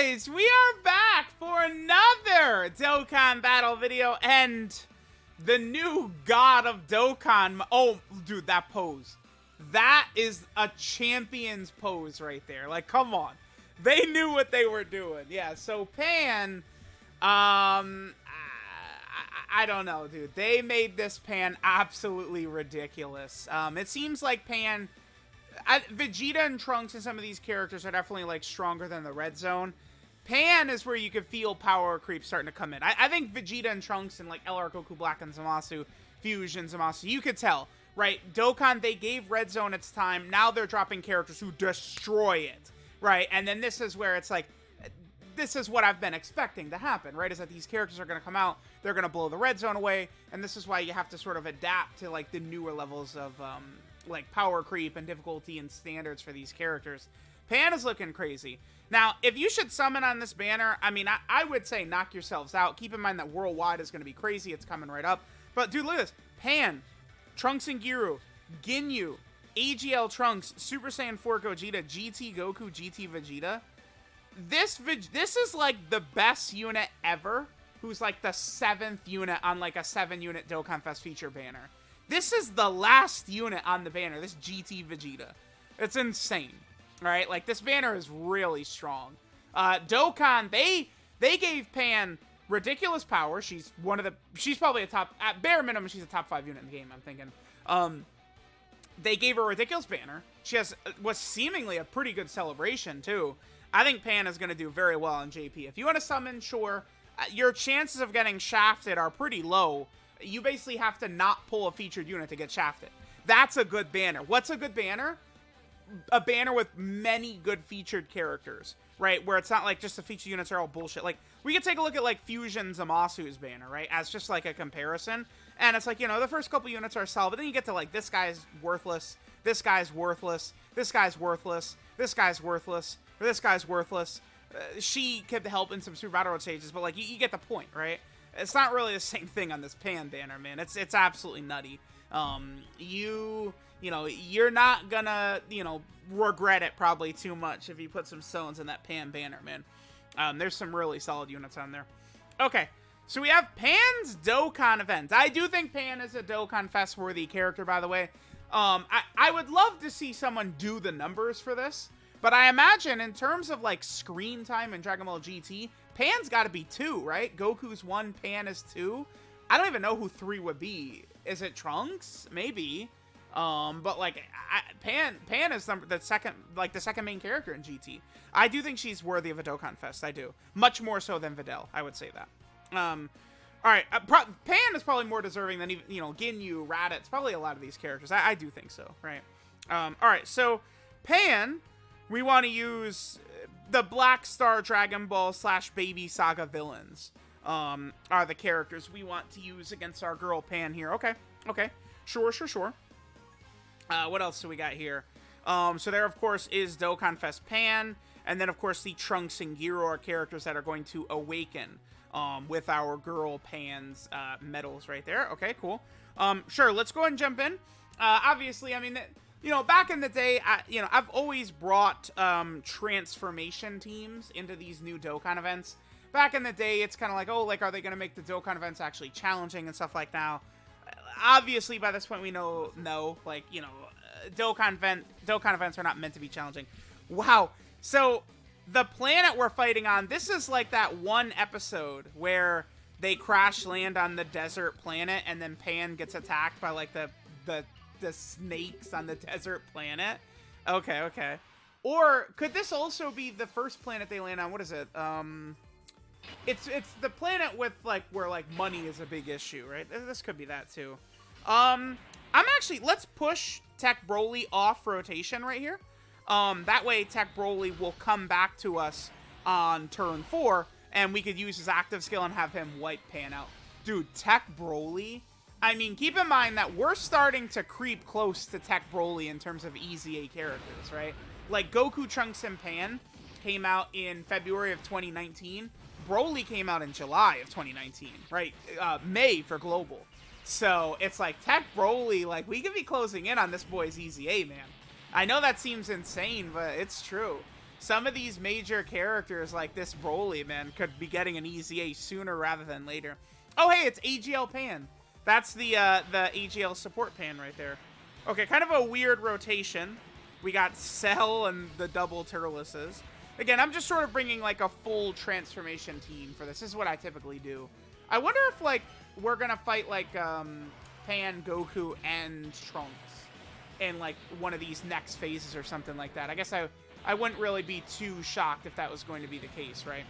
guys, we are back for another Dokkan battle video, and the new god of Dokkan. Oh, dude, that pose. That is a champion's pose right there. Like, come on. They knew what they were doing. Yeah, so Pan, I don't know, dude. They made this Pan absolutely ridiculous. It seems like Pan... Vegeta and Trunks and some of these characters are definitely, like, stronger than the Red Zone. Pan is where you could feel power creep starting to come in. I think Vegeta and Trunks and, like, LR Goku Black and Zamasu, Fusion Zamasu, you could tell, right? Dokkan, they gave Red Zone its time. Now they're dropping characters who destroy it, right? And then this is where it's like, this is what I've been expecting to happen, right? Is that these characters are going to come out, they're going to blow the Red Zone away, and this is why you have to sort of adapt to, like, the newer levels of, like, power creep and difficulty and standards for these characters. Pan is looking crazy. Now, if you should summon on this banner, I mean, I would say knock yourselves out. Keep in mind that worldwide is going to be crazy. It's coming right up. But, dude, look at this. Pan, Trunks and Giru, Ginyu, AGL Trunks, Super Saiyan 4 Gogeta, GT Goku, GT Vegeta. This is, like, the best unit ever, who's, like, the 7th unit on, like, a 7-unit Dokkan Fest feature banner. This is the last unit on the banner, this GT Vegeta. It's insane, right? Like, this banner is really strong. Dokkan, they gave Pan ridiculous power. She's probably a top, at bare minimum, she's a top 5 unit in the game, I'm thinking. They gave her a ridiculous banner. She was seemingly a pretty good celebration, too. I think Pan is going to do very well on JP. If you want to summon, sure, your chances of getting shafted are pretty low. You basically have to not pull a featured unit to get shafted. That's a good banner. What's a good banner? A banner with many good featured characters, right? Where it's not like just the featured units are all bullshit. Like, we could take a look at, like, Fusion Zamasu's banner, right? As just, like, a comparison. And it's like, you know, the first couple units are solid, but then you get to, like, this guy's worthless, this guy's worthless, this guy's worthless, this guy's worthless, or this guy's worthless. She could help in some Super Battle Road stages, but, like, you get the point, right? It's not really the same thing on this Pan banner, man. It's absolutely nutty. You know, you're not gonna, you know, regret it probably too much if you put some stones in that Pan banner, man. There's some really solid units on there. Okay, so we have Pan's Dokkan event. I do think Pan is a Dokkan Fest worthy character, by the way. I would love to see someone do the numbers for this, but I imagine in terms of, like, screen time in Dragon Ball GT, Pan's got to be 2, right? Goku's 1, Pan is 2. I don't even know who 3 would be. Is it Trunks? Maybe. But, like, Pan is the second, like, the second main character in GT. I do think she's worthy of a Dokkan Fest. I do. Much more so than Videl, I would say that. All right. Pan is probably more deserving than even, you know, Ginyu, Raditz, probably a lot of these characters. I do think so, right? All right. So, Pan, we want to use the Black Star Dragon Ball / Baby Saga villains are the characters we want to use against our girl Pan here. Okay. Sure. What else do we got here? So there, of course, is Dokkan Fest Pan. And then, of course, the Trunks and Giru are characters that are going to awaken with our girl Pan's medals right there. Okay, cool. Sure, let's go ahead and jump in. Obviously, I mean... You know, back in the day, I've always brought transformation teams into these new Dokkan events. Back in the day, it's kind of like, oh, like, are they going to make the Dokkan events actually challenging and stuff like now? Obviously, by this point, we know, no. Like, you know, Dokkan events are not meant to be challenging. Wow. So, the planet we're fighting on, this is like that one episode where they crash land on the desert planet and then Pan gets attacked by, like, the snakes on the desert planet. Okay. Or could this also be the first planet they land on? What is it? It's the planet with, like, where, like, money is a big issue, right? This could be that too. Let's push Tech Broly off rotation right here. That way Tech Broly will come back to us on turn 4 and we could use his active skill and have him wipe Pan out. Dude, Tech Broly, I mean, keep in mind that we're starting to creep close to Tech Broly in terms of EZA characters, right? Like, Goku, Trunks, and Pan came out in February of 2019. Broly came out in July of 2019, right? May for Global. So, it's like, Tech Broly, like, we could be closing in on this boy's EZA, man. I know that seems insane, but it's true. some of these major characters like this Broly, man, could be getting an easy A sooner rather than later. Oh, hey, it's AGL Pan. That's the AGL support Pan right there. Okay, kind of a weird rotation. We got Cell and the double Turleses. Again, I'm just sort of bringing, like, a full transformation team for this. This is what I typically do. I wonder if, like, we're gonna fight, like, Pan, Goku, and Trunks in, like, one of these next phases or something like that. I guess I wouldn't really be too shocked if that was going to be the case, right?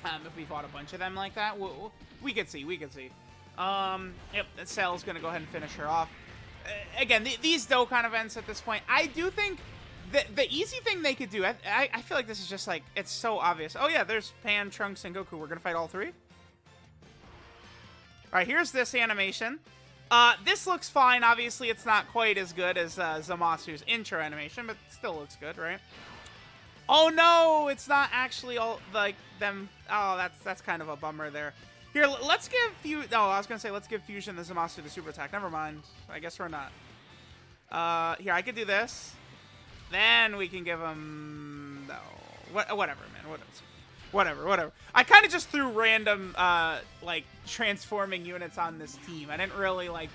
If we fought a bunch of them like that, we could see, Yep, Cell's gonna go ahead and finish her off. Again, these Dokkan events at this point, I do think the easy thing they could do, I feel like this is just like, it's so obvious. Oh yeah, there's Pan, Trunks, and Goku. We're gonna fight all three? Alright, here's this animation. This looks fine. Obviously, it's not quite as good as Zamasu's intro animation, but still looks good, right? Oh no, it's not actually all, like, them. Oh, that's kind of a bummer there. Here, let's give I was gonna say let's give Fusion the Zamasu the super attack. Never mind. I guess we're not. Here, I could do this. Then we can give him whatever, man. Whatever. I kind of just threw random like transforming units on this team. I didn't really like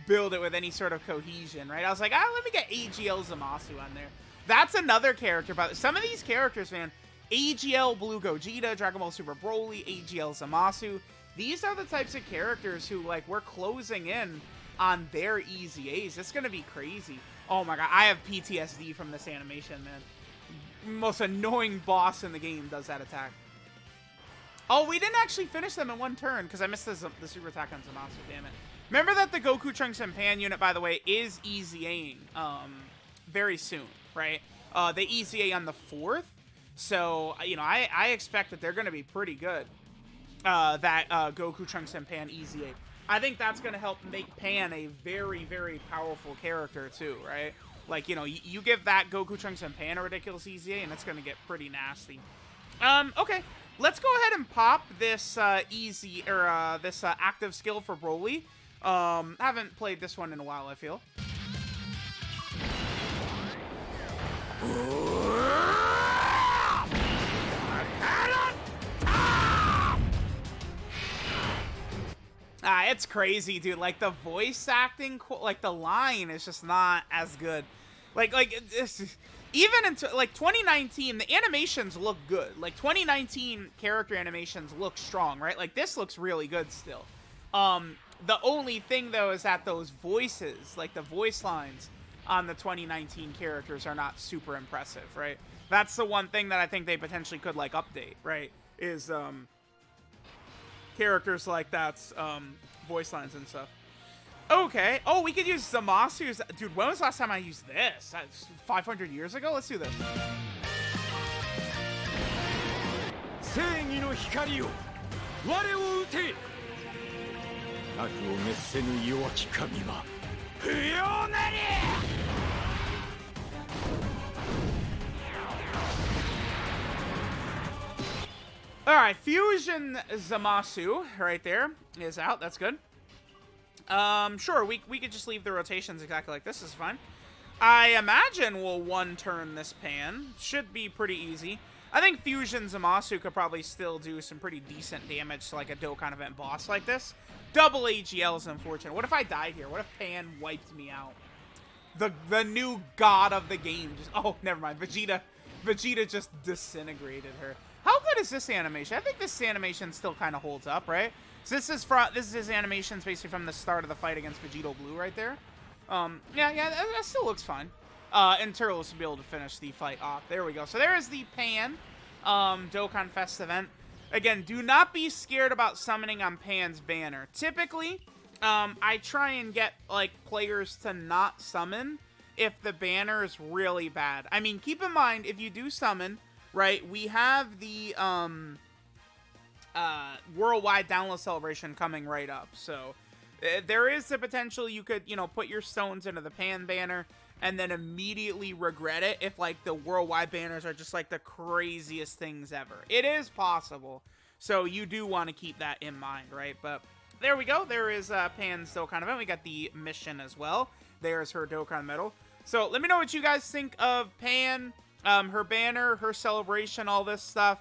build it with any sort of cohesion, right? I was like, let me get AGL Zamasu on there. That's another character, but some of these characters, man, AGL Blue Gogeta, Dragon Ball Super Broly, AGL Zamasu, these are the types of characters who, like, we're closing in on their easy A's. It's gonna be crazy. Oh my god, I have PTSD from this animation, man. Most annoying boss in the game does that attack. Oh, we didn't actually finish them in one turn, because I missed the super attack on Zamasu, damn it. Remember that the Goku, Trunks, and Pan unit, by the way, is easy A'ing very soon, right? They easy A on the 4th, so, you know, I expect that they're going to be pretty good, that Goku, Trunks, and Pan easy A. I think that's going to help make Pan a very, very powerful character, too, right? Like, you know, you give that Goku, Trunks, and Pan a ridiculous easy A, and it's going to get pretty nasty. Okay. Let's go ahead and pop this this active skill for Broly. I haven't played this one in a while, I feel. It's crazy, dude. Like, the voice acting, like, the line is just not as good. Even into, like, 2019, the animations look good. Like, 2019 character animations look strong, right? Like, this looks really good still. The only thing, though, is that those voices, like, the voice lines on the 2019 characters are not super impressive, right? That's the one thing that I think they potentially could, like, update, right? Is, characters like that's, voice lines and stuff. Okay. Oh, we could use Zamasu's. Dude, when was the last time I used this? That's 500 years ago? Let's do this. Alright, Fusion Zamasu right there is out. That's good. Sure, we could just leave the rotations exactly like this. This is fine. I imagine we'll one-turn this Pan. Should be pretty easy. I think Fusion Zamasu could probably still do some pretty decent damage to, like, a Dokkan event boss like this. Double AGL is unfortunate. What if I died here? What if Pan wiped me out? The new god of the game just... Oh, never mind. Vegeta just disintegrated her. How good is this animation? I think this animation still kind of holds up, right? So this is his animations basically from the start of the fight against Vegito Blue right there. Yeah, that still looks fine. And Turles will be able to finish the fight off. There we go. So there is the Pan Dokkan Fest event. Again, do not be scared about summoning on Pan's banner. Typically, I try and get, like, players to not summon if the banner is really bad. I mean, keep in mind, if you do summon, right, we have the worldwide download celebration coming right up. So there is the potential you could, you know, put your stones into the Pan banner and then immediately regret it if, like, the worldwide banners are just, like, the craziest things ever. It is possible. So you do want to keep that in mind, right? But there we go. There is Pan's Dokkan event. We got the mission as well. There's her Dokkan medal. So let me know what you guys think of Pan. Her banner, her celebration, all this stuff.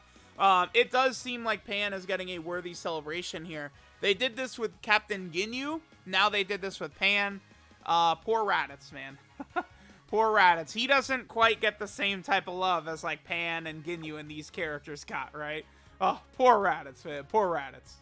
It does seem like Pan is getting a worthy celebration here. They did this with Captain Ginyu. Now they did this with Pan. Poor Raditz, man. Poor Raditz. He doesn't quite get the same type of love as like Pan and Ginyu and these characters got, right? Oh, poor Raditz, man. Poor Raditz.